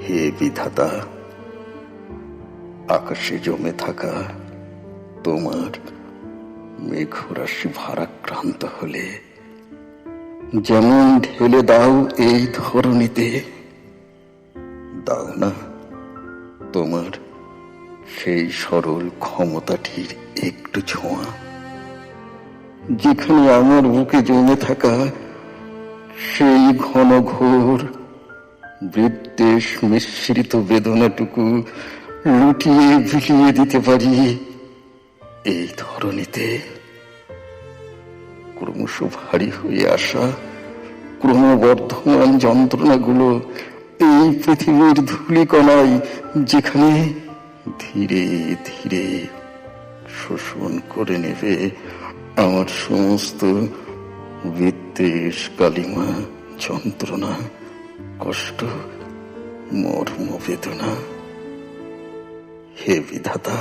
হে বিধাতা, আকাশে জমে থাকা তোমার মেঘরাশি ভারাক্রান্ত হলে যেমন ঢেলে দাও এই ধরণীতে, দাও না তোমার সেই সরল ক্ষমতাটির একটু ছোঁয়া, যেখানে আমার বুকে জমে থাকা সেই ঘন ঘোর বিদ্বেষ মিশ্রিত বেদনাটুকু লুটিয়ে বিলিয়ে দিতে পারি এই ধরণীতে। ক্রমশ ভারী হয়ে আসা ক্রমবর্ধমান যন্ত্রণাগুলো এই পৃথিবীর ধূলিকণায় যেখানে ধীরে ধীরে শোষণ করে নেবে আমার সমস্ত বিদ্বেষ, কালিমা, যন্ত্রণা, কষ্ট, মর্ম, বেদনা। হে বিধাতা,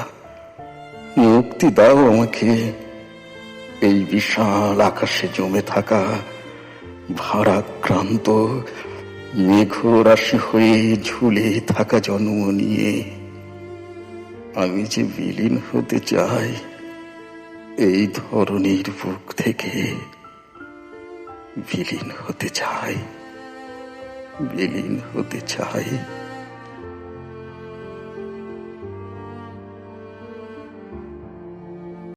মুক্তি দাও আমাকে এই বিশাল আকাশে জমে থাকা ভারাক্রান্ত মেঘরাশি হয়ে ঝুলে থাকা জন্ম নিয়ে। আমি যে বিলীন হতে চাই এই ধরনের বুক থেকে, বিলীন হতে চাই, বিলীন হতে চাই।